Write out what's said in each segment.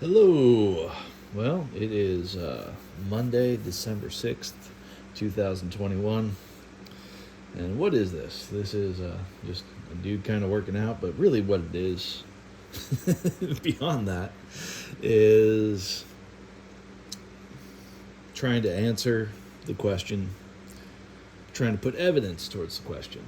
Hello. Well, it is Monday, December 6th, 2021. And what is this? This is just a dude kind of working out, but really what it is, beyond that, is trying to answer the question, trying to put evidence towards the question.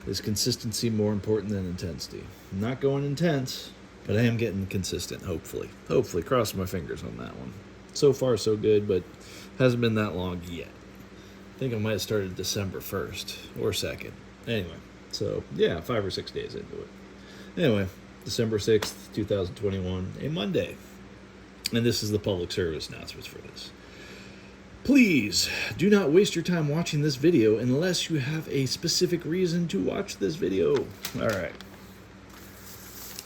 Is consistency more important than intensity? I'm not going intense, but I am getting consistent, hopefully. Hopefully, crossing my fingers on that one. So far, so good, but hasn't been that long yet. I think I might have started December 1st or 2nd. Anyway, so yeah, 5 or 6 days into it. Anyway, December 6th, 2021, a Monday. And this is the public service announcements for this. Please do not waste your time watching this video unless you have a specific reason to watch this video. All right.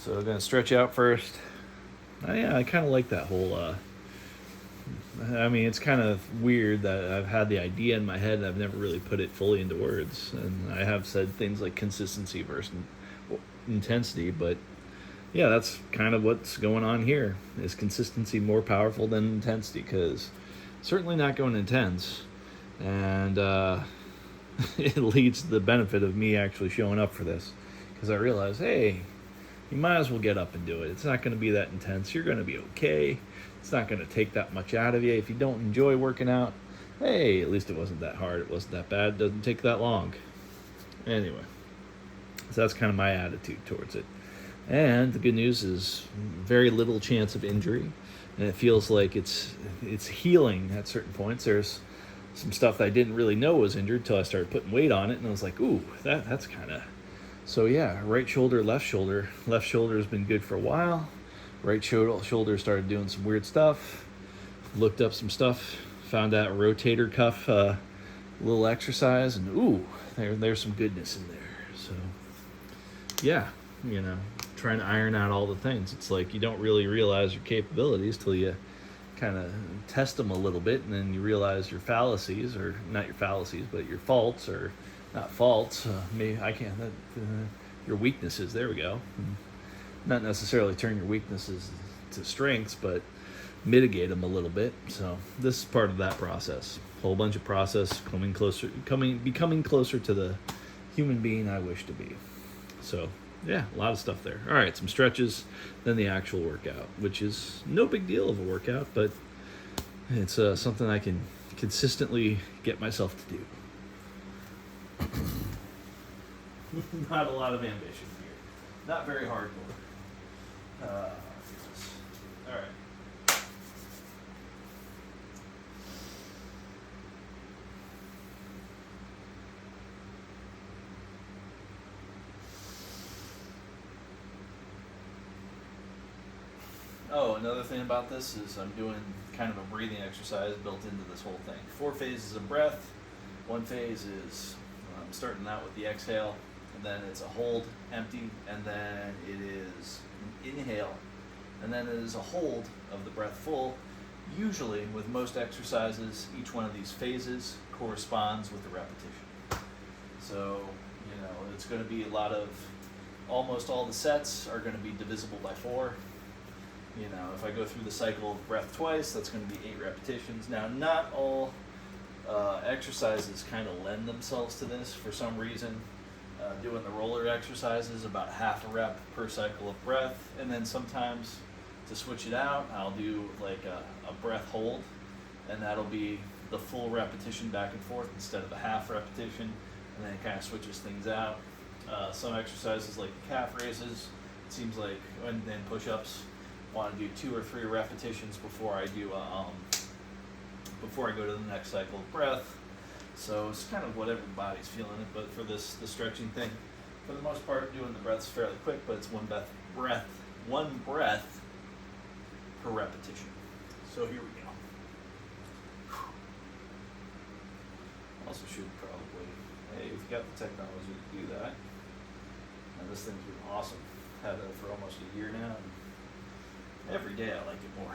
So I'm going to stretch out first. I kind of like that whole, it's kind of weird that I've had the idea in my head and I've never really put it fully into words. And I have said things like consistency versus intensity, but yeah, that's kind of what's going on here. Is consistency more powerful than intensity? Because certainly not going intense, and it leads to the benefit of me actually showing up for this, because I realize, hey, you might as well get up and do it. It's not going to be that intense. You're going to be okay. It's not going to take that much out of you. If you don't enjoy working out, hey, at least it wasn't that hard. It wasn't that bad. It doesn't take that long. Anyway, so that's kind of my attitude towards it. And the good news is very little chance of injury, and it feels like it's healing at certain points. There's some stuff that I didn't really know was injured until I started putting weight on it, and I was like, ooh, that's kind of... So yeah, right shoulder, left shoulder. Left shoulder has been good for a while. Right shoulder started doing some weird stuff. Looked up some stuff, found out rotator cuff, little exercise, and ooh, there's some goodness in there. So yeah, trying to iron out all the things. It's like you don't really realize your capabilities till you kind of test them a little bit, and then you realize your fallacies, or not your fallacies, but your faults, or not faults. Maybe I can't. Your weaknesses. There we go. Not necessarily turn your weaknesses to strengths, but mitigate them a little bit. So this is part of that process. Whole bunch of process, becoming closer to the human being I wish to be. So yeah, a lot of stuff there. All right, some stretches, then the actual workout, which is no big deal of a workout, but it's something I can consistently get myself to do. Not a lot of ambition here. Not very hardcore. All right. Oh, another thing about this is I'm doing kind of a breathing exercise built into this whole thing. 4 phases of breath. One phase is I'm starting out with the exhale, and then it's a hold, empty, and then it is an inhale, and then it is a hold of the breath full. Usually, with most exercises, each one of these phases corresponds with a repetition. So, it's going to be almost all the sets are going to be divisible by 4. If I go through the cycle of breath twice, that's going to be 8 repetitions. Now, not all exercises kind of lend themselves to this for some reason. Doing the roller exercises, about half a rep per cycle of breath, and then sometimes to switch it out, I'll do like a breath hold, and that'll be the full repetition back and forth instead of a half repetition, and then it kind of switches things out. Some exercises like calf raises, it seems like, and then push-ups, want to do 2 or 3 repetitions before I do before I go to the next cycle of breath. So it's kind of whatever the body's feeling it. But for the stretching thing, for the most part, doing the breaths fairly quick, but it's one breath per repetition. So here we go. Also should probably, hey, if you got the technology to do that. Now this thing's been awesome. Had it for almost a year now. And every day I like it more.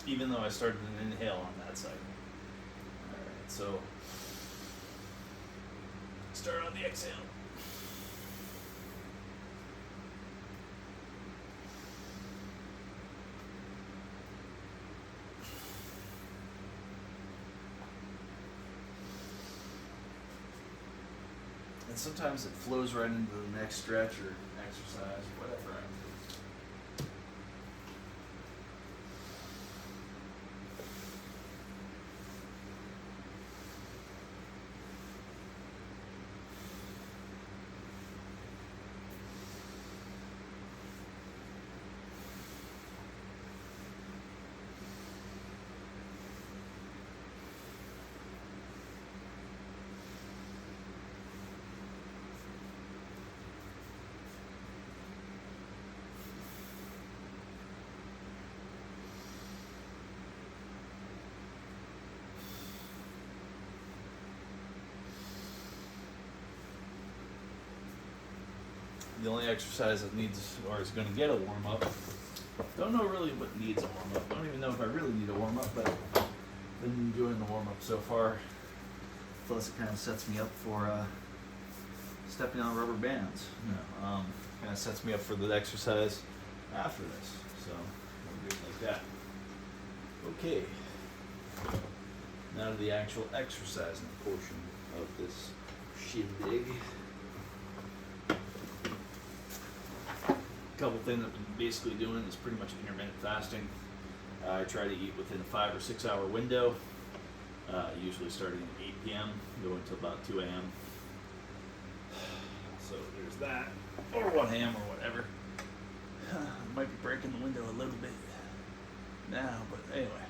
Even though I started an inhale on that side. Alright, so Start on the exhale. And sometimes it flows right into the next stretch or exercise or whatever. The only exercise that needs or is going to get a warm up. Don't know really what needs a warm up. Don't even know if I really need a warm up, but been enjoying the warm up so far. Plus, it kind of sets me up for stepping on rubber bands. Kind of sets me up for the exercise after this. So we'll do it like that. Okay. Now to the actual exercising portion of this shindig. Couple things I've been basically doing is pretty much intermittent fasting. I try to eat within a 5 or 6 hour window, usually starting at 8 p.m. going to about 2 a.m. So there's that, or 1 a.m. or whatever. Might be breaking the window a little bit now, but anyway.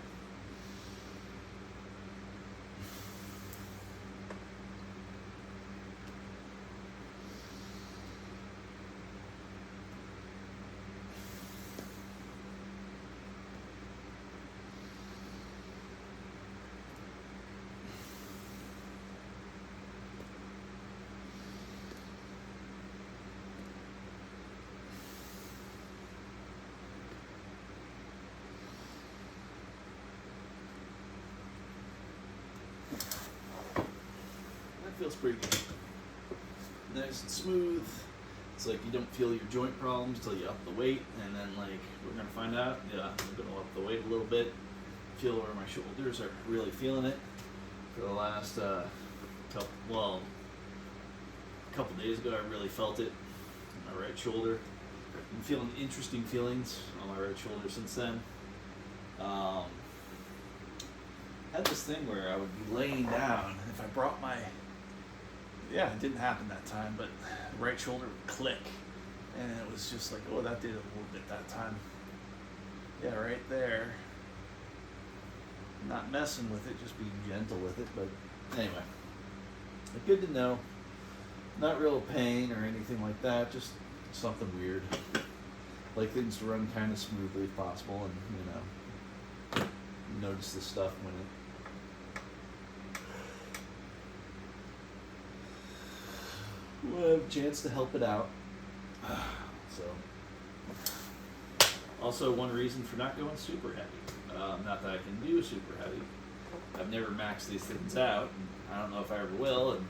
Feels pretty good. Nice and smooth. It's like you don't feel your joint problems till you up the weight, and then like we're gonna find out. Yeah, I'm gonna up the weight a little bit. Feel where my shoulders are really feeling it. For the last a couple days ago, I really felt it on my right shoulder. I'm feeling interesting feelings on my right shoulder since then. Had this thing where I would be laying down if I brought my it didn't happen that time, but right shoulder would click, and it was just like, oh, that did a little bit that time. Yeah, right there. Not messing with it, just being gentle with it, but anyway. Good to know. Not real pain or anything like that, just something weird. Like things to run kind of smoothly if possible, and notice the stuff when it we'll have a chance to help it out. So, also one reason for not going super heavy. Not that I can do super heavy. I've never maxed these things out, and I don't know if I ever will. And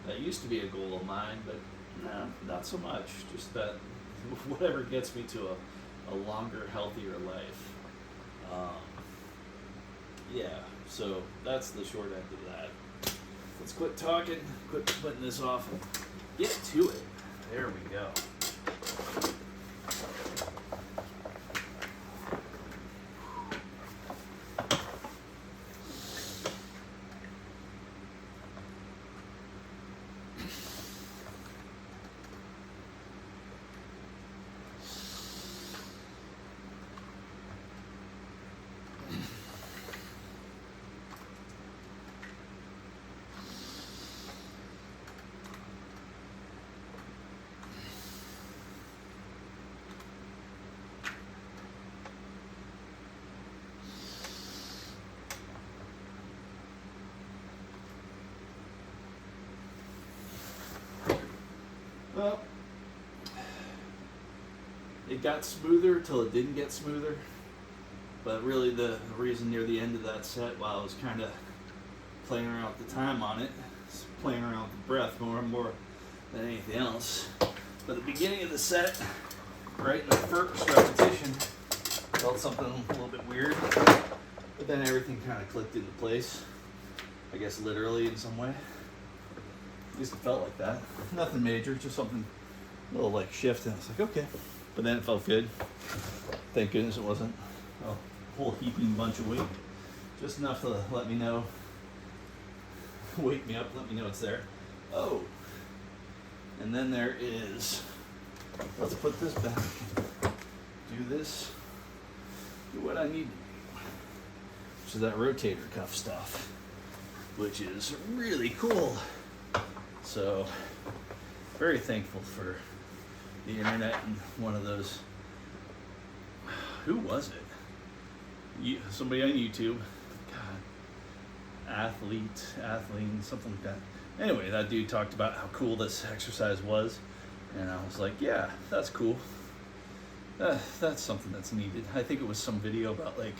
that used to be a goal of mine, but no, not so much. Just that whatever gets me to a longer, healthier life. So that's the short end of that. Let's quit talking, quit putting this off, and get to it. There we go. Well, it got smoother till it didn't get smoother. But really the reason near the end of that set, while I was kind of playing around with the time on it, playing around with the breath more than anything else. But the beginning of the set, right in the first repetition, felt something a little bit weird, but then everything kind of clicked into place. I guess literally in some way. At least it felt like that. Nothing major, just something a little like shift, and I was like, okay. But then it felt good. Thank goodness it wasn't a whole heaping bunch of weight. Just enough to let me know, wake me up, let me know it's there. Oh, and then there is, let's put this back, do this, do what I need to do, which is that rotator cuff stuff, which is really cool. So, very thankful for the internet and one of those, who was it? Somebody on YouTube. Athlean, something like that. Anyway, that dude talked about how cool this exercise was, and I was like, yeah, that's cool. That's something that's needed. I think it was some video about like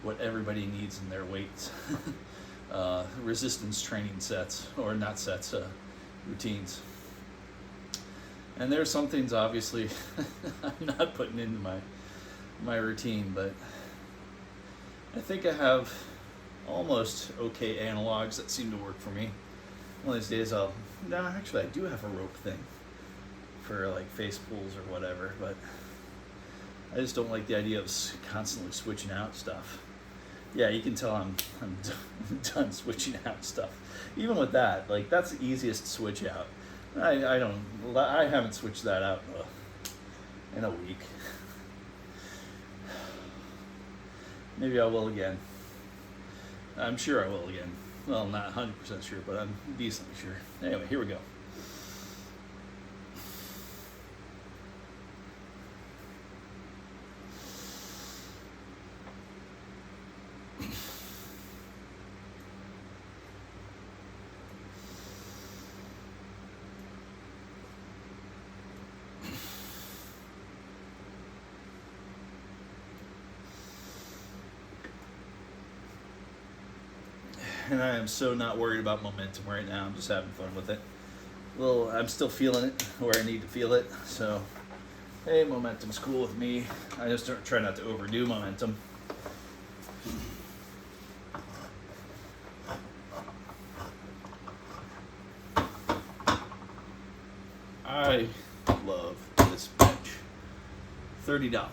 what everybody needs in their weights. Resistance training sets, or not sets, routines. And there's some things obviously I'm not putting into my routine, but I think I have almost okay analogs that seem to work for me. One of these days actually I do have a rope thing for like face pulls or whatever, but I just don't like the idea of constantly switching out stuff. Yeah, you can tell I'm done switching out stuff. Even with that, like that's the easiest to switch out. I haven't switched that out in a week. Maybe I will again. I'm sure I will again. Well, not 100% sure, but I'm decently sure. Anyway, here we go. And I am so not worried about momentum right now. I'm just having fun with it. I'm still feeling it where I need to feel it. So, hey, momentum's cool with me. I just try not to overdo momentum. I love this bench. $30.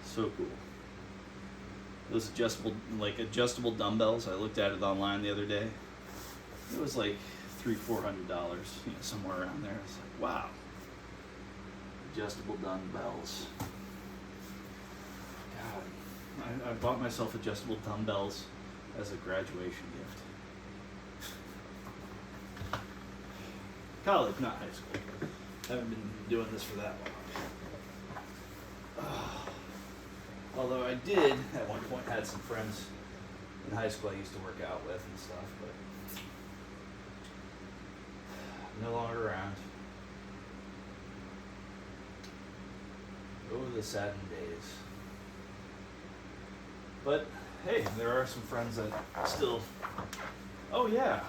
So cool. Those adjustable dumbbells. I looked at it online the other day. It was like $300-400, somewhere around there. It's like, wow. Adjustable dumbbells. God, I bought myself adjustable dumbbells as a graduation gift. College, not high school. Haven't been doing this for that long. Although I did, at one point, had some friends in high school I used to work out with and stuff, but no longer around. Oh, the saddened days. But, hey, there are some friends that still... Oh, yeah.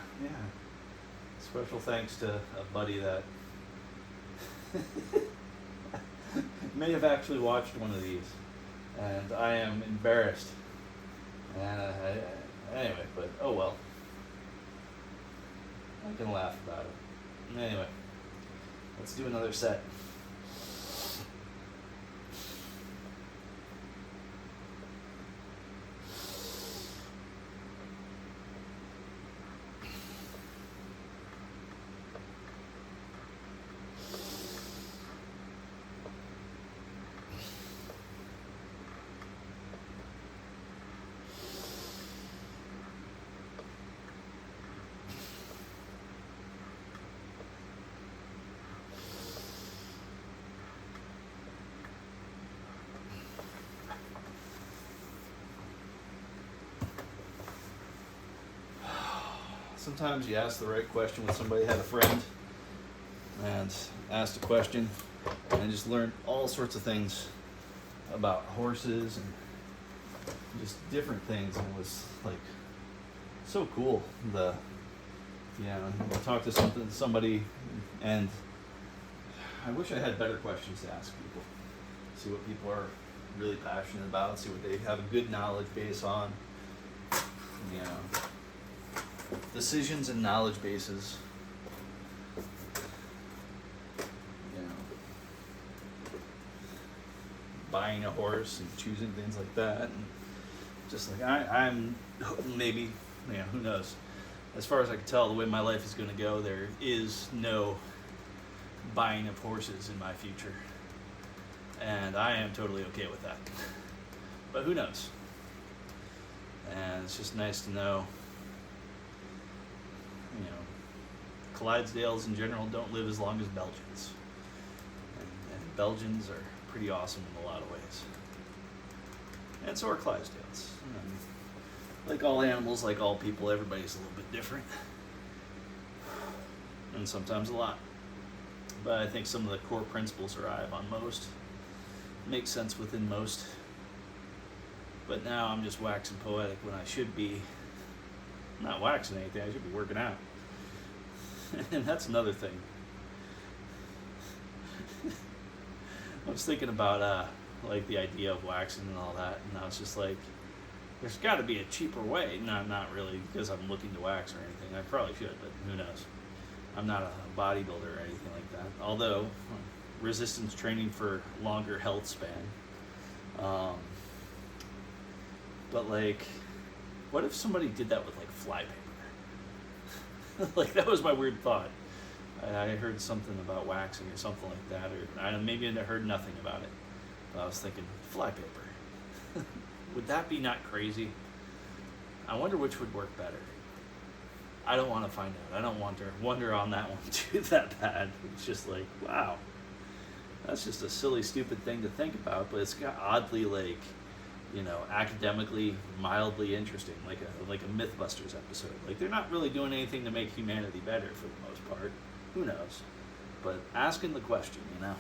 Special thanks to a buddy that may have actually watched one of these. And I am embarrassed. And anyway, but oh well. I can laugh about it. Anyway, let's do another set. Sometimes you ask the right question when somebody had a friend and asked a question and just learned all sorts of things about horses and just different things, and it was like so cool. I talk to somebody, and I wish I had better questions to ask people. See what people are really passionate about. See what they have a good knowledge base on. Decisions and knowledge bases. Buying a horse and choosing things like that, and just like I'm maybe, who knows. As far as I can tell, the way my life is going to go, there is no buying of horses in my future, and I am totally okay with that. But who knows? And it's just nice to know, Clydesdales in general don't live as long as Belgians, and Belgians are pretty awesome in a lot of ways, and so are Clydesdales. Like all animals, like all people, everybody's a little bit different, and sometimes a lot. But I think some of the core principles arrive on most, make sense within most. But now I'm just waxing poetic when I should be not waxing anything. I should be working out, and that's another thing. I was thinking about like the idea of waxing and all that, and I was just like, there's got to be a cheaper way. Not really, because I'm looking to wax or anything. I probably should, but who knows? I'm not a bodybuilder or anything like that. Although resistance training for longer health span. But like, what if somebody did that with like flypaper? Like, that was my weird thought. I heard something about waxing or something like that, or maybe I heard nothing about it. But I was thinking, flypaper. Would that be not crazy? I wonder which would work better. I don't want to find out. I don't wonder on that one too that bad. It's just like, wow. That's just a silly, stupid thing to think about, but it's got oddly like, academically mildly interesting, like a Mythbusters episode. Like, they're not really doing anything to make humanity better for the most part. Who knows? But asking the question, I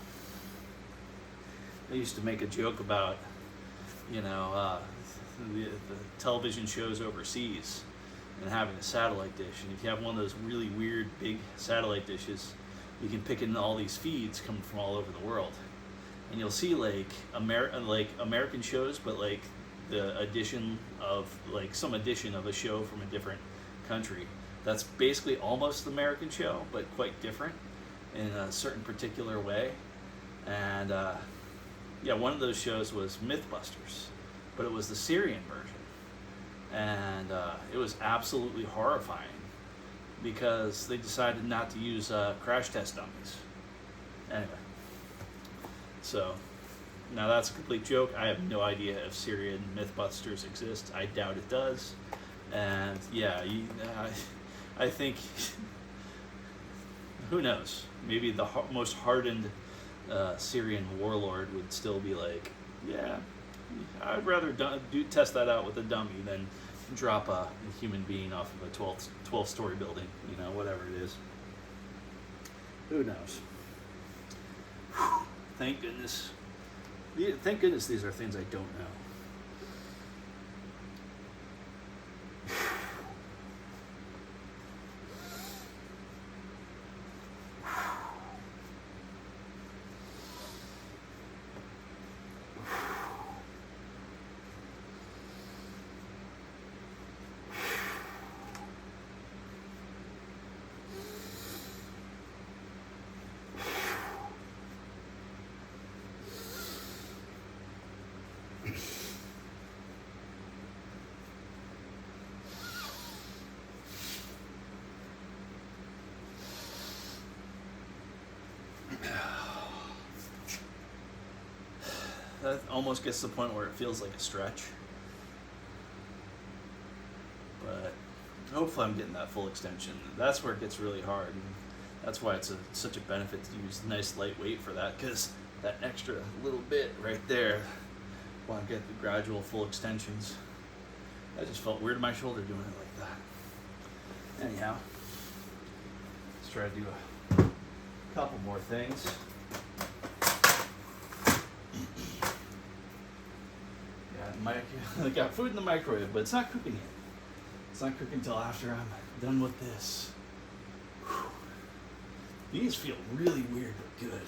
used to make a joke about, the television shows overseas and having a satellite dish. And if you have one of those really weird big satellite dishes, you can pick in all these feeds coming from all over the world. And you'll see like American shows, but like the addition of like some edition of a show from a different country. That's basically almost the American show, but quite different in a certain particular way. And one of those shows was Mythbusters, but it was the Syrian version. And it was absolutely horrifying because they decided not to use crash test dummies. Anyway, so now that's a complete joke. I have no idea if Syrian Mythbusters exist. I doubt it does. And I think, who knows? Maybe the most hardened Syrian warlord would still be like, yeah, I'd rather test that out with a dummy than drop a human being off of a 12-story building, whatever it is. Who knows? Thank goodness. Thank goodness these are things I don't know. That almost gets to the point where it feels like a stretch. But hopefully I'm getting that full extension. That's where it gets really hard. And that's why it's such a benefit to use nice lightweight for that, because that extra little bit right there, while I get the gradual full extensions. I just felt weird in my shoulder doing it like that. Anyhow, let's try to do a couple more things. I got food in the microwave, but it's not cooking yet. It's not cooking until after I'm done with this. Whew. These feel really weird but good.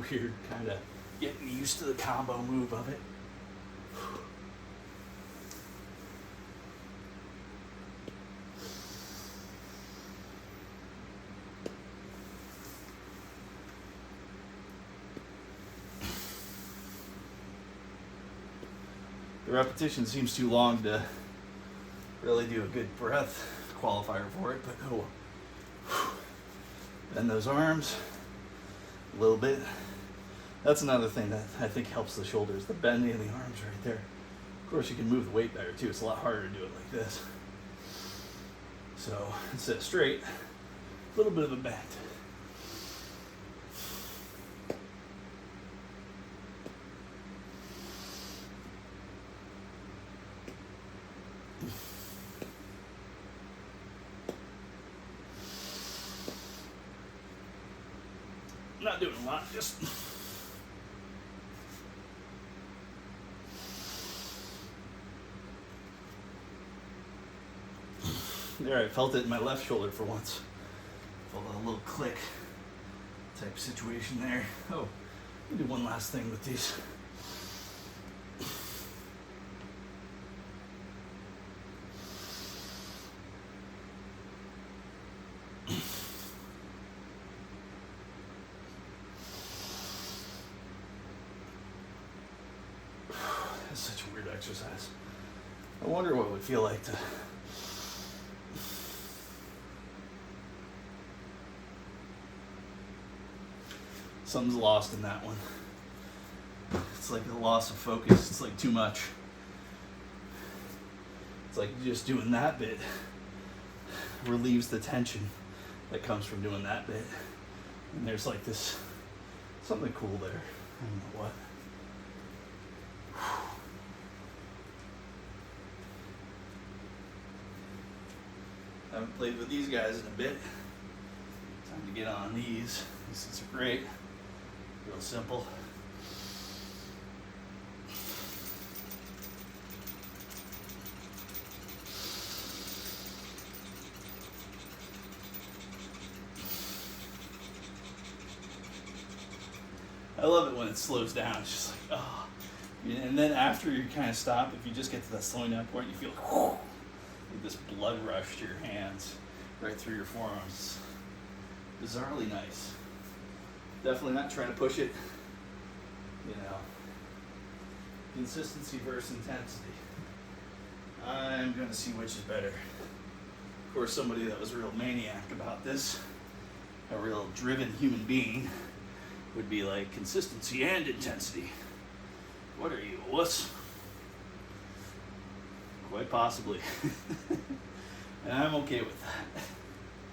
Weird, kind of getting used to the combo move of it. The repetition seems too long to really do a good breath qualifier for it, but oh, bend those arms a little bit. That's another thing that I think helps the shoulders, the bending of the arms right there. Of course, you can move the weight better too. It's a lot harder to do it like this. So instead of straight, a little bit of a bend. Not doing a lot, just there. I felt it in my left shoulder for once. Felt a little click type situation there. Oh, let me do one last thing with these. That's such a weird exercise. I wonder what it would feel like to something's lost in that one. It's like a loss of focus. It's like too much. It's like just doing that bit relieves the tension that comes from doing that bit. And there's like this something cool there. I don't know what. I haven't played with these guys in a bit. Time to get on these. These are great. Real simple. I love it when it slows down. It's just like, oh. And then after you kind of stop, if you just get to that slowing down point, you feel like this blood rush to your hands, right through your forearms. Bizarrely nice. Definitely not trying to push it. You know, consistency versus intensity. I'm going to see which is better. Of course, somebody that was a real maniac about this, a real driven human being, would be like consistency and intensity. What are you, a wuss? Quite possibly. And I'm okay with that.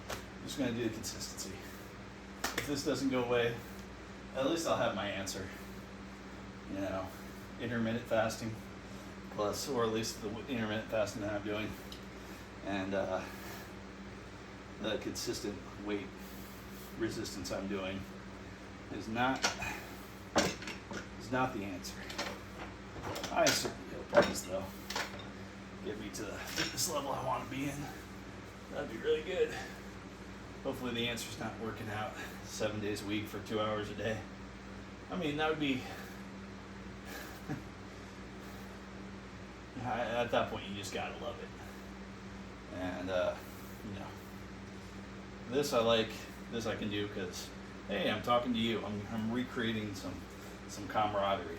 I'm just going to do the consistency. If this doesn't go away, at least I'll have my answer. You know, intermittent fasting plus, or at least the intermittent fasting that I'm doing, and the consistent weight resistance I'm doing is not the answer. I certainly hope it is, though. Get me to the fitness level I want to be in. That'd be really good. Hopefully the answer's not working out 7 days a week for 2 hours a day. I mean, that would be... at that point, you just gotta love it. And, you know, this I like, this I can do because, hey, I'm talking to you. I'm recreating some camaraderie.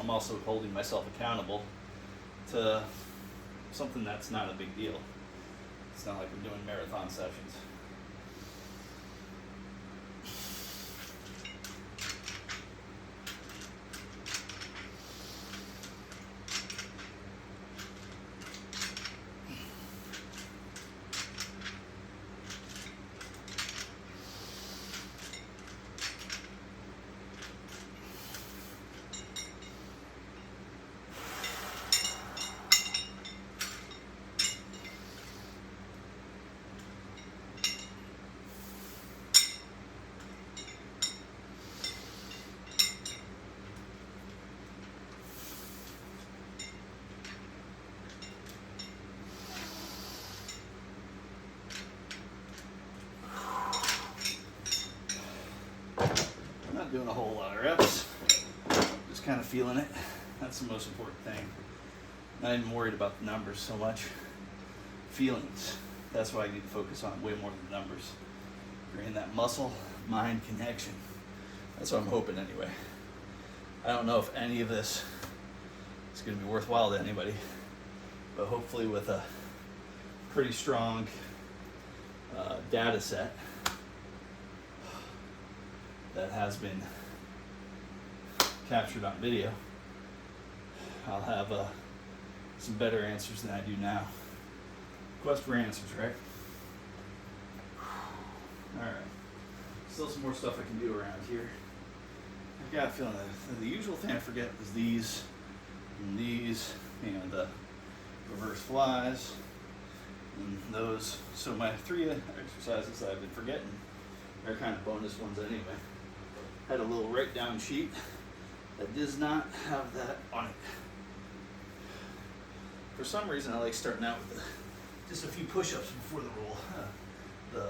I'm also holding myself accountable to something that's not a big deal. It's not like we're doing marathon sessions. feeling it. That's the most important thing. Not even worried about the numbers so much. Feelings. That's what I need to focus on way more than the numbers. Creating that muscle-mind connection. That's what I'm hoping anyway. I don't know if any of this is going to be worthwhile to anybody, but hopefully with a pretty strong data set that has been captured on video, I'll have some better answers than I do now. Quest for answers, right? Alright. Still some more stuff I can do around here. I've got a feeling that the usual thing I forget is these and these, the reverse flies and those. So my 3 exercises that I've been forgetting are kind of bonus ones anyway. Had a little write down sheet that does not have that on it. For some reason I like starting out with just a few push-ups before the roll. The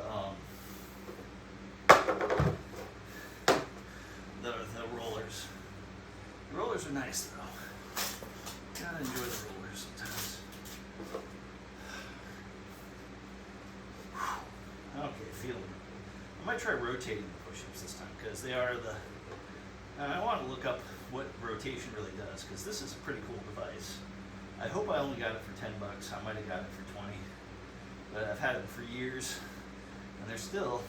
rollers. The rollers are nice though. Gotta enjoy the rollers sometimes. Okay, feeling it. I might try rotating the push-ups this time because they are I want to look up what rotation really does because this is a pretty cool device. I hope I only got it for $10. I might have got it for 20, but I've had it for years, and they're still.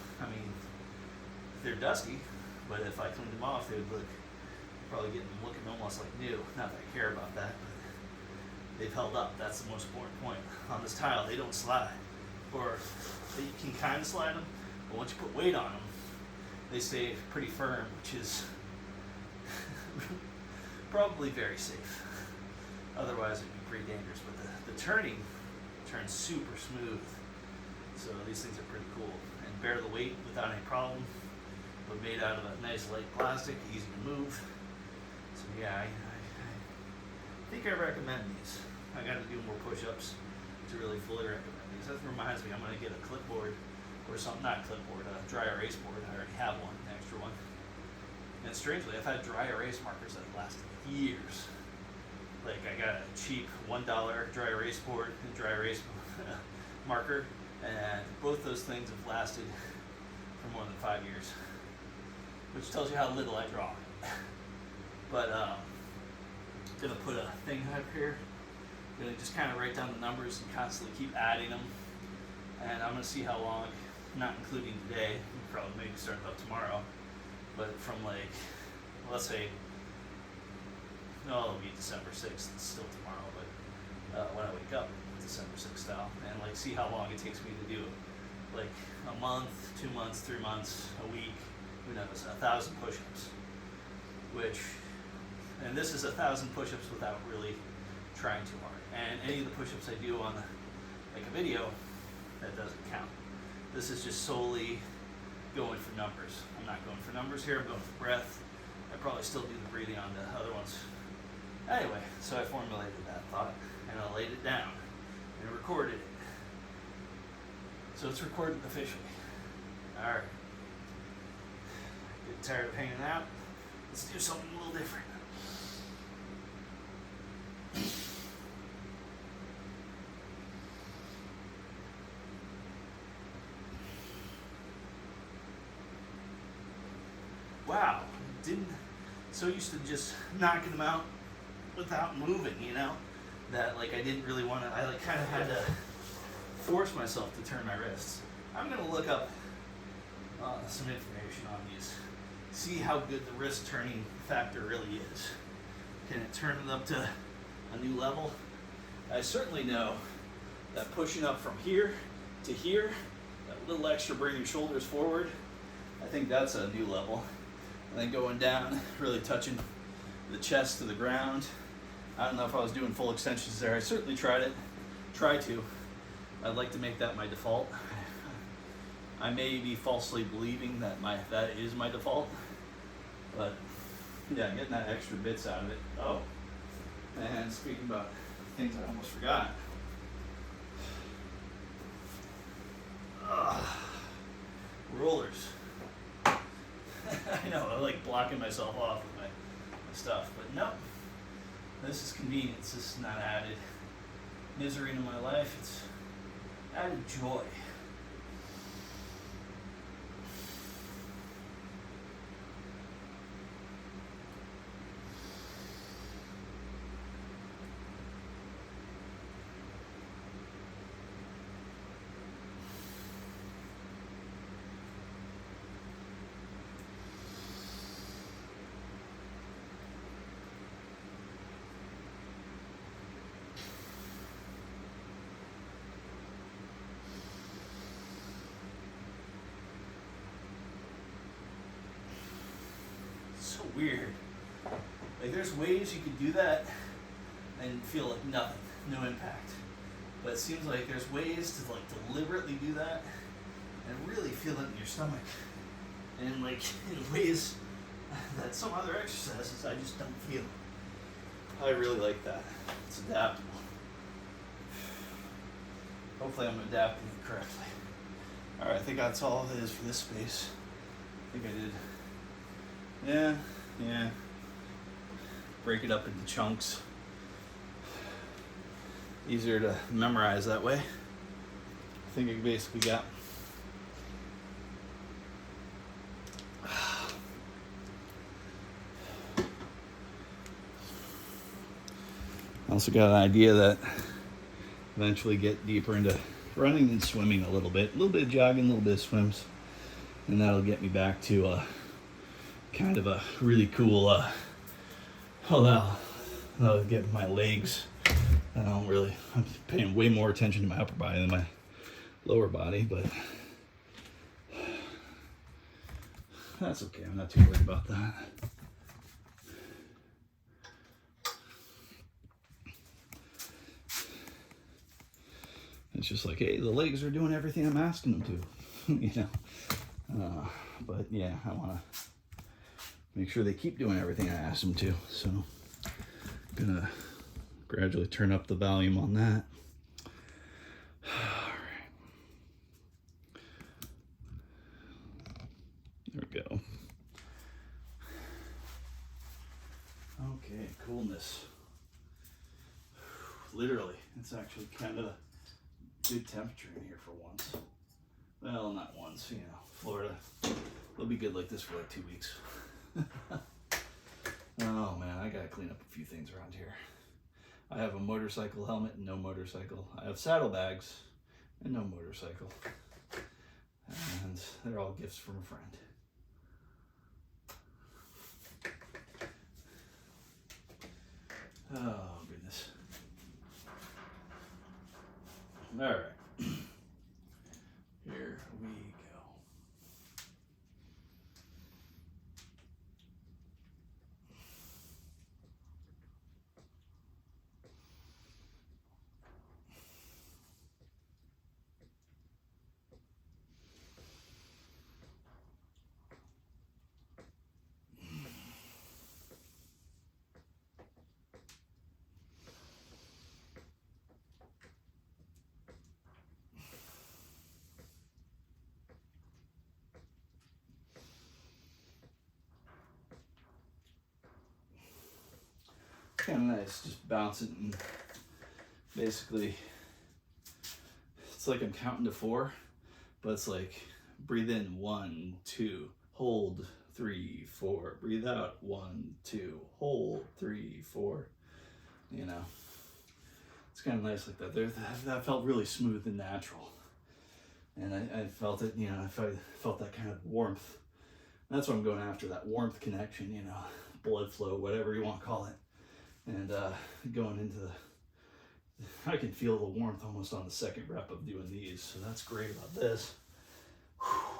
They're dusty, but if I cleaned them off, they would probably get them looking almost like new. Not that I care about that, but they've held up. That's the most important point. On this tile, they don't slide, or you can kind of slide them, but once you put weight on them, they stay pretty firm, which is probably very safe. Otherwise, it'd be pretty dangerous. But the turning turns super smooth, so these things are pretty cool and bear the weight without any problem. But made out of a nice light plastic, easy to move. So yeah, I think I recommend these. I got to do more push-ups to really fully recommend these. That reminds me, I'm going to get a clipboard or something, not clipboard, a dry erase board. I already have one, an extra one. And strangely, I've had dry erase markers that last years. Like I got a cheap $1 dry erase board and dry erase marker, and both those things have lasted for more than 5 years, which tells you how little I draw. But gonna put a thing up here. Gonna just kind of write down the numbers and constantly keep adding them, and I'm gonna see how long, not including today. Probably maybe start up tomorrow, but from let's say. No, it'll be December 6th. It's still tomorrow, but when I wake up, December 6th style, and see how long it takes me to do it. A month, 2 months, 3 months, a week, who knows, 1,000 push-ups. And this is 1,000 push-ups without really trying too hard. And any of the push-ups I do on a video, that doesn't count. This is just solely going for numbers. I'm not going for numbers here, I'm going for breath. I probably still do the breathing on the other ones. Anyway, so I formulated that thought, and I laid it down, and recorded it. So it's recorded officially. Alright. Getting tired of hanging out? Let's do something a little different. Wow, so used to just knocking them out without moving, that I didn't really want to, I kind of had to force myself to turn my wrists. I'm going to look up some information on these, see how good the wrist turning factor really is. Can it turn it up to a new level? I certainly know that pushing up from here to here, that little extra bringing your shoulders forward, I think that's a new level. And then going down, really touching the chest to the ground. I don't know if I was doing full extensions there. I certainly try to. I'd like to make that my default. I may be falsely believing that that is my default, but yeah, getting that extra bits out of it. Oh, and speaking about things I almost forgot. Rollers. I know, I like blocking myself off with my stuff, but no. This is convenience. This is not added misery into my life. It's added joy. So weird. Like there's ways you could do that and feel like nothing, no impact. But it seems like there's ways to like deliberately do that and really feel it in your stomach. And like in ways that some other exercises I just don't feel. I really like that. It's adaptable. Hopefully I'm adapting it correctly. Alright, I think that's all it is for this space. I think I did. Yeah. Break it up into chunks. Easier to memorize that way. I think I basically got I also got an idea that eventually get deeper into running and swimming a little bit of jogging, a little bit of swims, and that'll get me back to kind of a really cool that'll get my legs. I'm paying way more attention to my upper body than my lower body, but that's okay. I'm not too worried about that. It's just like, hey, the legs are doing everything I'm asking them to, you know. But yeah, I want to make sure they keep doing everything I ask them to. So I'm gonna gradually turn up the volume on that. All right. There we go. Okay, coolness. Literally, it's actually kind of a good temperature in here for once. Well, not once, you know, Florida. It'll be good like this for like 2 weeks. Oh man, I gotta clean up a few things around here. I have a motorcycle helmet and no motorcycle. I have saddlebags and no motorcycle. And they're all gifts from a friend. Oh goodness. All right. Here we go. Kind of nice, just bounce it and basically it's like I'm counting to 4, but it's like breathe in 1, 2, hold 3, 4, breathe out 1, 2, hold 3, 4. You know, it's kind of nice like that. That felt really smooth and natural, and I felt it. You know, I felt that kind of warmth. That's what I'm going after, that warmth connection. You know, blood flow, whatever you want to call it. And going into I can feel the warmth almost on the second rep of doing these. So that's great about this. Whew.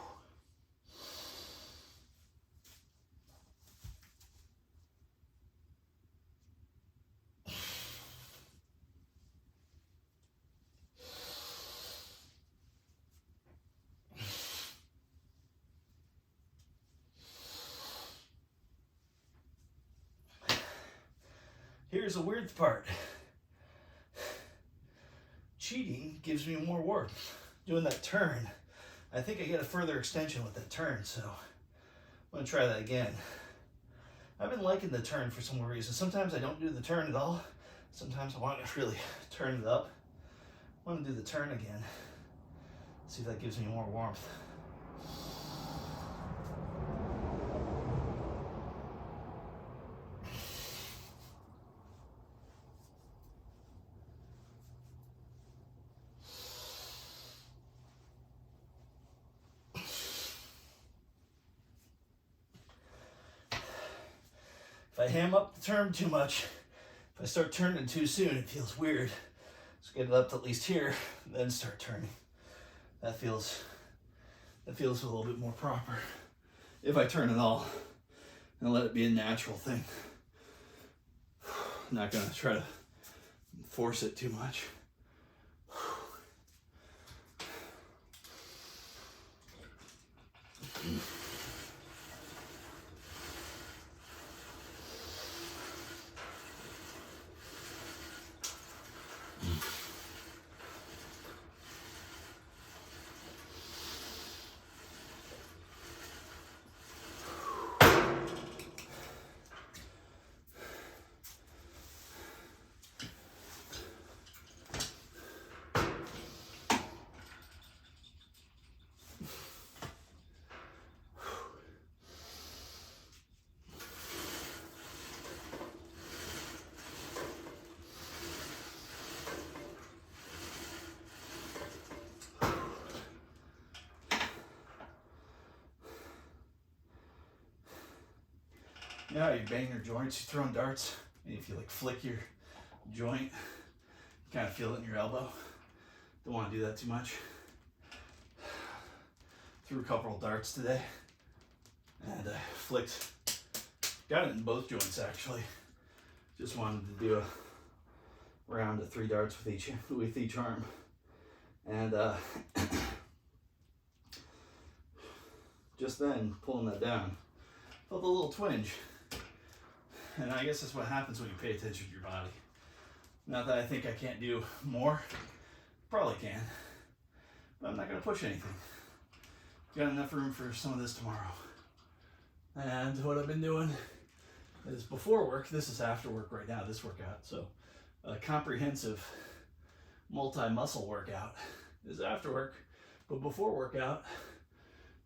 Here's the weird part. Cheating gives me more warmth. Doing that turn, I think I get a further extension with that turn, so I'm gonna try that again. I've been liking the turn for some reason. Sometimes I don't do the turn at all. Sometimes I want to really turn it up. I want to do the turn again. See if that gives me more warmth. If I ham up the turn too much, if I start turning too soon, it feels weird. Let's get it up to at least here, then start turning. That feels a little bit more proper. If I turn at all and let it be a natural thing. I'm not gonna try to force it too much. You know how you bang your joints, you throwing darts, and if you like flick your joint, you kind of feel it in your elbow. Don't want to do that too much. Threw a couple of darts today, and I flicked, got it in both joints actually. Just wanted to do a round of 3 darts with each arm, and just then pulling that down, felt a little twinge. And I guess that's what happens when you pay attention to your body. Not that I think I can't do more. Probably can. But I'm not going to push anything. Got enough room for some of this tomorrow. And what I've been doing is before work, this is after work right now, this workout. So a comprehensive multi-muscle workout is after work. But before workout,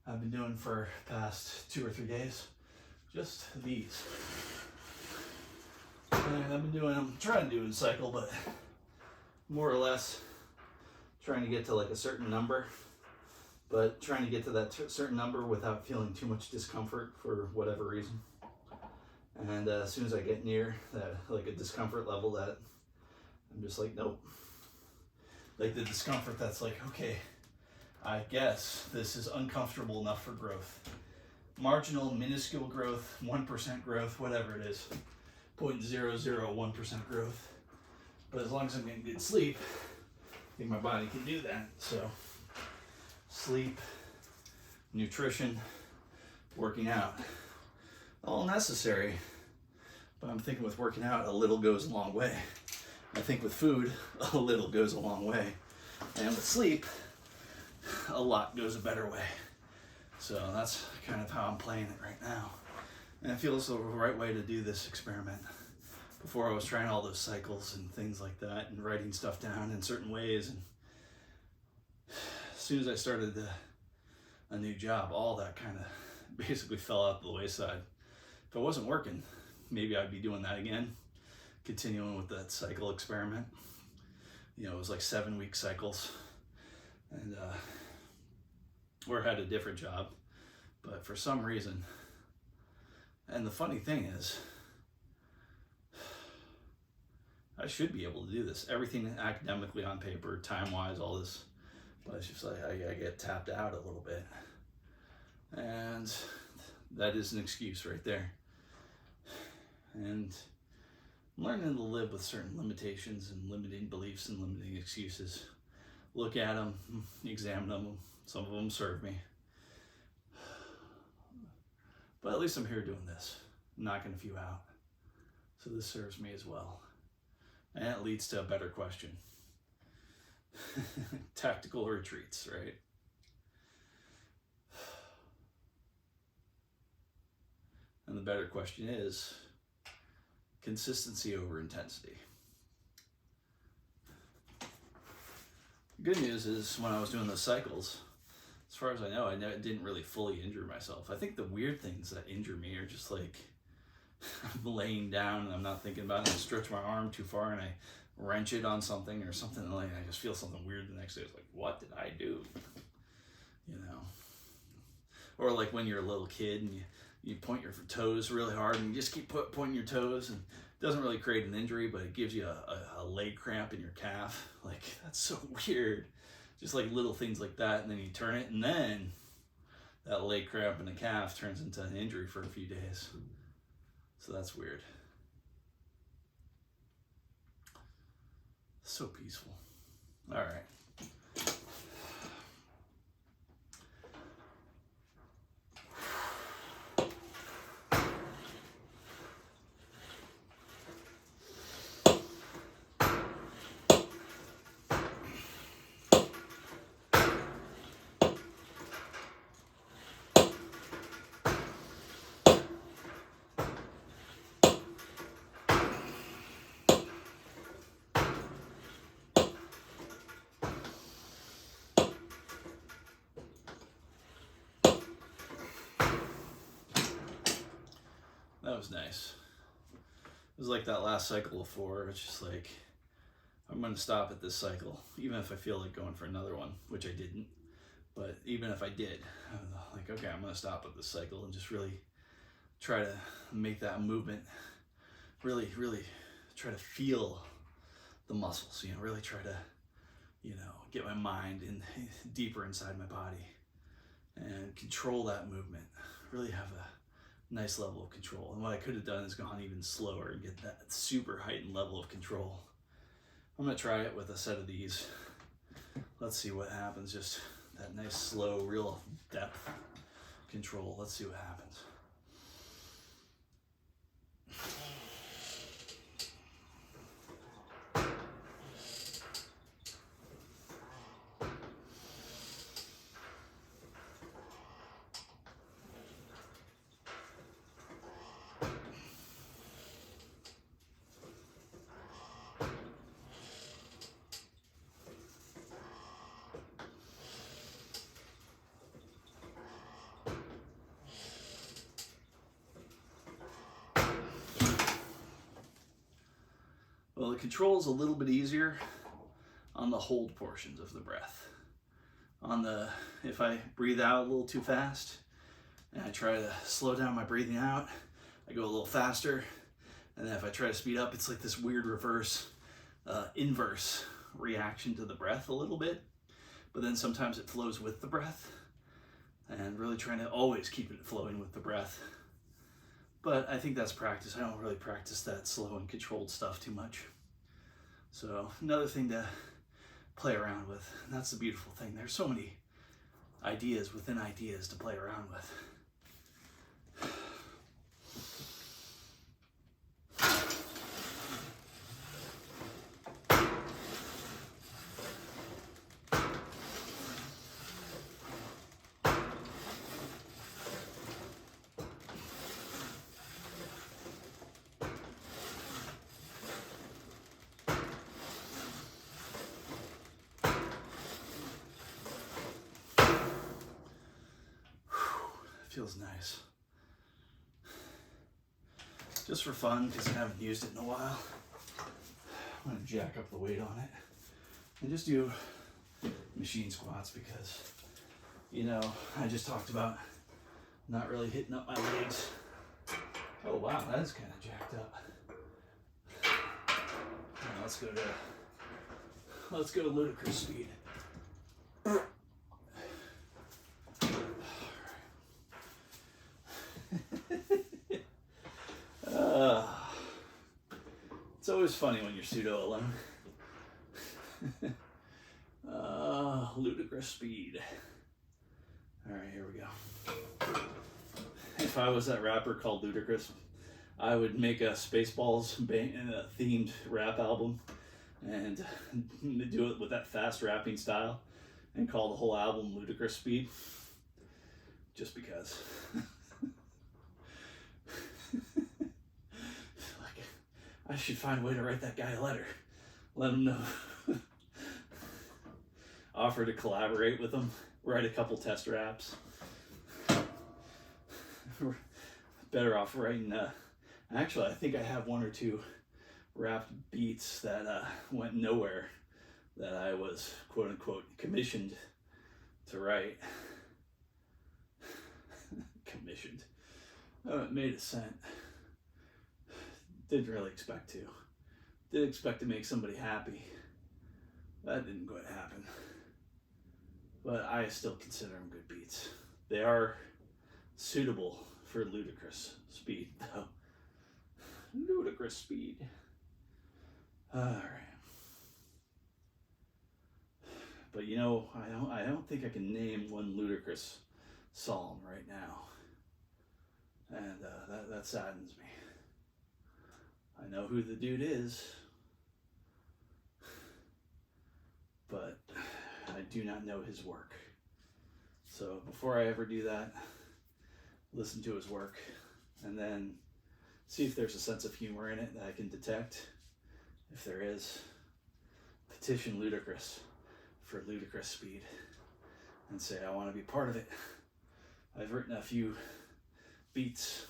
I've been doing for past 2 or 3 days, just these. And I'm trying to do a cycle, but more or less trying to get to like a certain number, but trying to get to that certain number without feeling too much discomfort for whatever reason. And as soon as I get near that, like a discomfort level that I'm just like, nope. Like the discomfort that's like, okay, I guess this is uncomfortable enough for growth. Marginal, minuscule growth, 1% growth, whatever it is. 0.001% growth. But as long as I'm getting good sleep, I think my body can do that. So sleep, nutrition, working out, all necessary. But I'm thinking with working out, a little goes a long way. I think with food, a little goes a long way. And with sleep, a lot goes a better way. So that's kind of how I'm playing it right now. And it feels the right way to do this experiment. Before I was trying all those cycles and things like that and writing stuff down in certain ways. And as soon as I started a new job, all that kind of basically fell out the wayside. If it wasn't working, maybe I'd be doing that again, continuing with that cycle experiment. You know, it was like 7-week cycles. And or had a different job. But for some reason, and the funny thing is, I should be able to do this. Everything academically on paper, time-wise, all this. But it's just like, I get tapped out a little bit. And that is an excuse right there. And I'm learning to live with certain limitations and limiting beliefs and limiting excuses. Look at them, examine them. Some of them serve me. But at least I'm here doing this, knocking a few out. So this serves me as well. And it leads to a better question. Tactical retreats, right? And the better question is consistency over intensity. The good news is when I was doing those cycles, as far as I know, didn't really fully injure myself. I think the weird things that injure me are just like I'm laying down and I'm not thinking about it. I stretch my arm too far and I wrench it on something or something, like I just feel something weird the next day. It's like, what did I do? You know? Or like when you're a little kid and you point your toes really hard and you just keep pointing your toes, and it doesn't really create an injury, but it gives you a leg cramp in your calf. Like, that's so weird. Just like little things like that, and then you turn it, and then that leg cramp in the calf turns into an injury for a few days. So that's weird. So peaceful. All right. That was nice. It was like that last cycle of 4. It's just like, I'm going to stop at this cycle, even if I feel like going for another one, which I didn't. But even if I did, I'm like, okay, I'm going to stop at this cycle and just really try to make that movement, really try to feel the muscles, really try to, get my mind in deeper inside my body and control that movement, really have a nice level of control. And what I could have done is gone even slower and get that super heightened level of control. I'm gonna try it with a set of these. Let's see what happens. Just that nice, slow, real depth control. Let's see what happens. Well, the control is a little bit easier on the hold portions of the breath. If I breathe out a little too fast and I try to slow down my breathing out, I go a little faster. And then if I try to speed up, it's like this weird inverse reaction to the breath a little bit. But then sometimes it flows with the breath, and really trying to always keep it flowing with the breath. But I think that's practice. I don't really practice that slow and controlled stuff too much. So another thing to play around with. And that's the beautiful thing. There's so many ideas within ideas to play around with. Feels nice. Just for fun, because I haven't used it in a while, I'm going to jack up the weight on it and just do machine squats because, I just talked about not really hitting up my legs. Oh wow, that's kind of jacked up. Now let's go to ludicrous speed. It's always funny when you're pseudo alone. Ludicrous speed. All right, here we go. If I was that rapper called Ludacris, I would make a Spaceballs themed rap album and do it with that fast rapping style and call the whole album Ludicrous Speed. Just because. I should find a way to write that guy a letter. Let him know. Offer to collaborate with him. Write a couple test raps. Better off writing. Actually, I think I have one or two rapped beats that went nowhere that I was quote unquote commissioned to write. Commissioned. It made a cent. Didn't really expect to. Did expect to make somebody happy. That didn't quite happen. But I still consider them good beats. They are suitable for Ludacris speed, though. Ludacris speed. Alright. But you know, I don't think I can name one Ludacris song right now. And that saddens me. I know who the dude is, but I do not know his work. So before I ever do that, listen to his work and then see if there's a sense of humor in it that I can detect. If there is, petition Ludacris for Ludacris speed and say I want to be part of it. I've written a few beats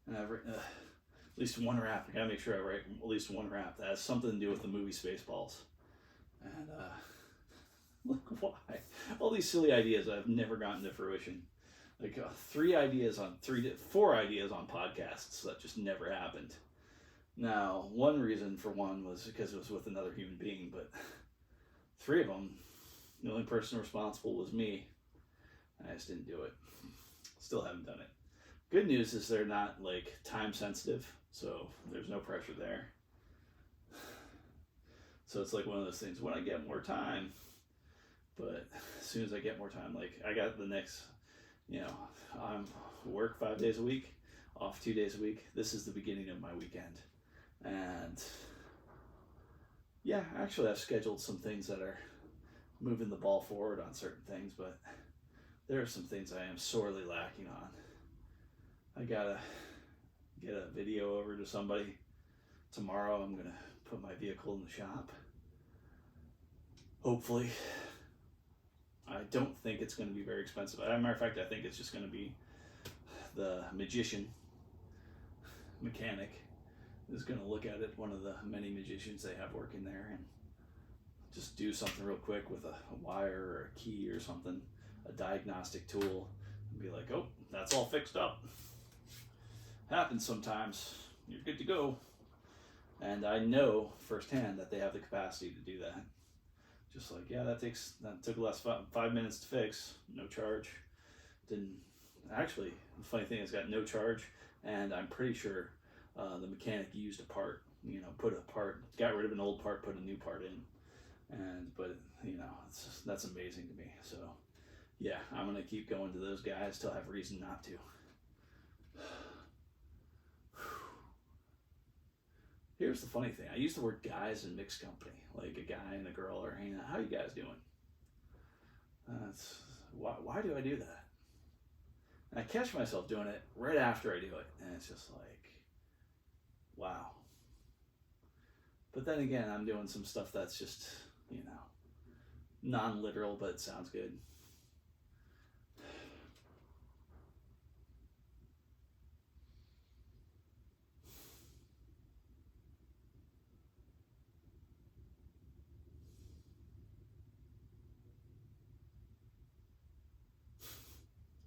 and I've written at least one rap. I gotta make sure I write at least one rap that has something to do with the movie Spaceballs. And look, why all these silly ideas I've never gotten to fruition. Like 4 ideas on podcasts that just never happened. Now, one reason for one was because it was with another human being, but 3 of them, the only person responsible was me. I just didn't do it. Still haven't done it. Good news is they're not like time sensitive, so there's no pressure there. So it's like one of those things when I get more time. But as soon as I get more time, like I got the next, I'm work 5 days a week, off 2 days a week. This is the beginning of my weekend. And yeah, actually I've scheduled some things that are moving the ball forward on certain things, but there are some things I am sorely lacking on. I gotta get a video over to somebody. Tomorrow I'm gonna put my vehicle in the shop. Hopefully. I don't think it's gonna be very expensive. As a matter of fact, I think it's just gonna be the mechanic is gonna look at it, one of the many magicians they have working there, and just do something real quick with a wire or a key or something, a diagnostic tool, and be like, oh, that's all fixed up. Happens sometimes. You're good to go. And I know firsthand that they have the capacity to do that. Just like, yeah, that took less 5 minutes to fix, no charge. Didn't actually. The funny thing is, got no charge, and I'm pretty sure the mechanic used a part. Got rid of an old part, put a new part in, but that's amazing to me. So, yeah, I'm gonna keep going to those guys till I have reason not to. Here's the funny thing. I use the word guys in mixed company. Like a guy and a girl are hanging out. How you guys doing? Why do I do that? And I catch myself doing it right after I do it. And it's just like, wow. But then again, I'm doing some stuff that's just, non-literal, but it sounds good.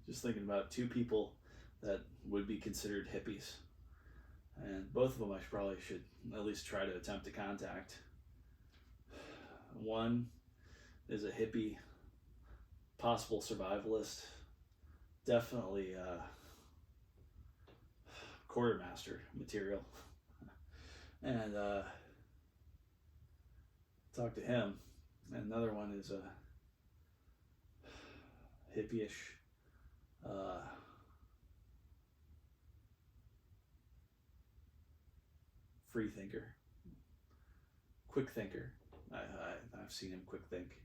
Just thinking about 2 people that would be considered hippies. And both of them I probably should at least try to attempt to contact. One is a hippie, possible survivalist, definitely quartermaster material. And talk to him. And another one is a hippie-ish, free thinker, quick thinker. I've seen him quick think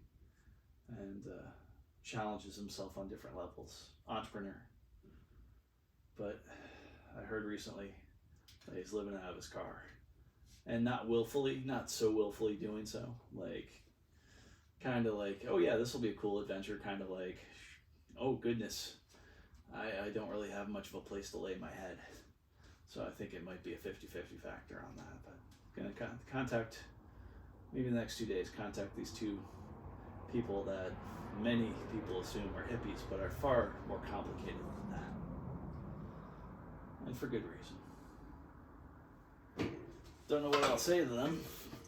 and challenges himself on different levels. Entrepreneur. But I heard recently that he's living out of his car. and not willfully, not so willfully doing so. Like, kind of like, oh yeah, this will be a cool adventure. Kind of like, oh goodness, I don't really have much of a place to lay my head. So I think it might be a 50-50 factor on that. But gonna contact, maybe in the next 2 days, contact these two people that many people assume are hippies, but are far more complicated than that. And for good reason. Don't know what I'll say to them,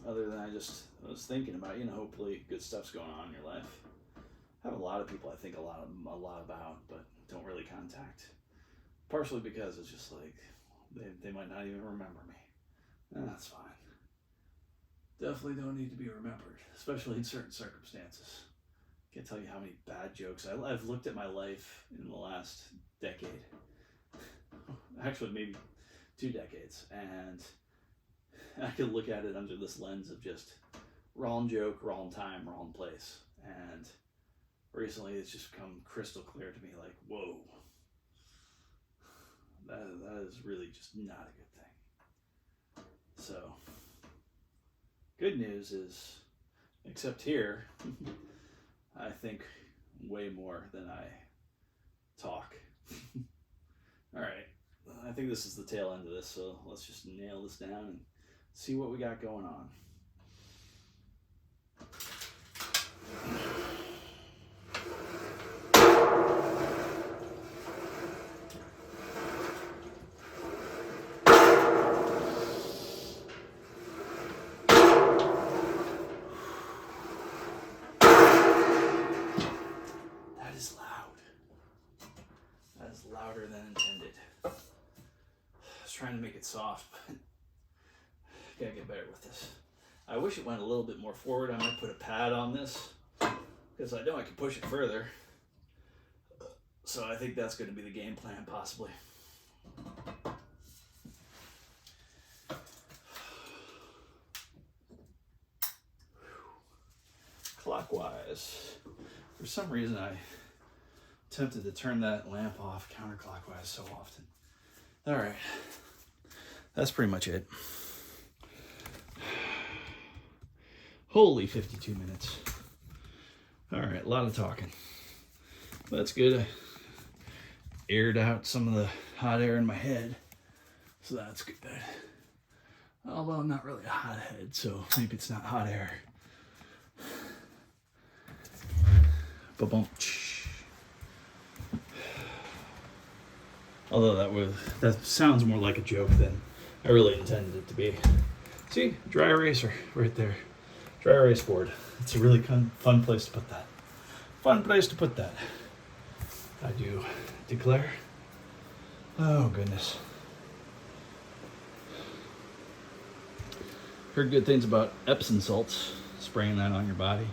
other than I was thinking about, hopefully good stuff's going on in your life. I have a lot of people I think a lot about, but don't really contact. Partially because it's just like, they might not even remember me. And that's fine. Definitely don't need to be remembered, especially in certain circumstances. Can't tell you how many bad jokes. I've looked at my life in the last decade. Actually, maybe 2 decades. And I could look at it under this lens of just wrong joke, wrong time, wrong place. And recently it's just become crystal clear to me, like, whoa, that is really just not a good thing. So, good news is, except here, I think way more than I talk. All right, I think this is the tail end of this, so let's just nail this down and see what we got going on. That is loud. That is louder than intended. I was trying to make it soft, but gotta get better with this. I wish it went a little bit more forward. I might put a pad on this because I know I can push it further. So I think that's going to be the game plan, possibly. Clockwise. For some reason, I attempted to turn that lamp off counterclockwise so often. All right, that's pretty much it. Holy 52 minutes. All right, a lot of talking. That's good. I aired out some of the hot air in my head, so that's good. Although I'm not really a hot head, so maybe it's not hot air. Ba-bump. Although that sounds more like a joke than I really intended it to be. See, dry eraser right there. Dry erase board. It's a really fun place to put that. Fun place to put that. I do declare. Oh, goodness. Heard good things about Epsom salts. Spraying that on your body.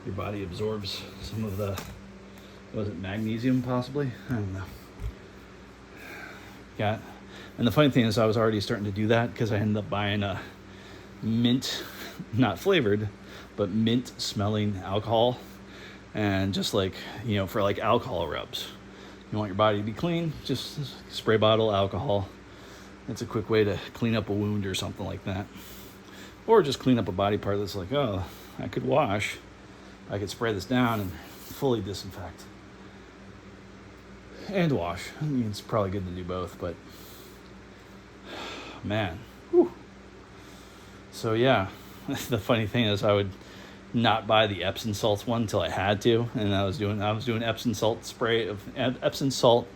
Your body absorbs some of the, was it magnesium possibly? I don't know. Yeah. And the funny thing is I was already starting to do that because I ended up buying a mint, not flavored, but mint smelling alcohol. And just like, for like alcohol rubs. You want your body to be clean, just spray bottle alcohol. It's a quick way to clean up a wound or something like that. Or just clean up a body part that's like, oh, I could wash. I could spray this down and fully disinfect. And wash. I mean, it's probably good to do both, but man. Whew. So yeah, the funny thing is I would not buy the Epsom salts one until I had to, and I was doing Epsom salt spray of Epsom salt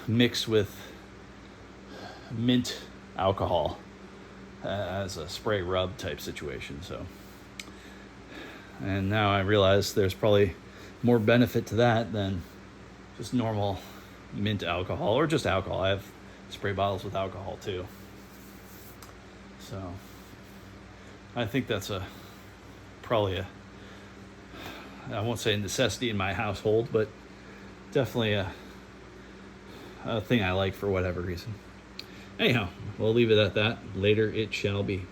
mixed with mint alcohol as a spray rub type situation. So, and now I realize there's probably more benefit to that than just normal mint alcohol or just alcohol. I have spray bottles with alcohol too. So I think that's probably I won't say a necessity in my household, but definitely a thing I like for whatever reason. Anyhow, we'll leave it at that. Later it shall be.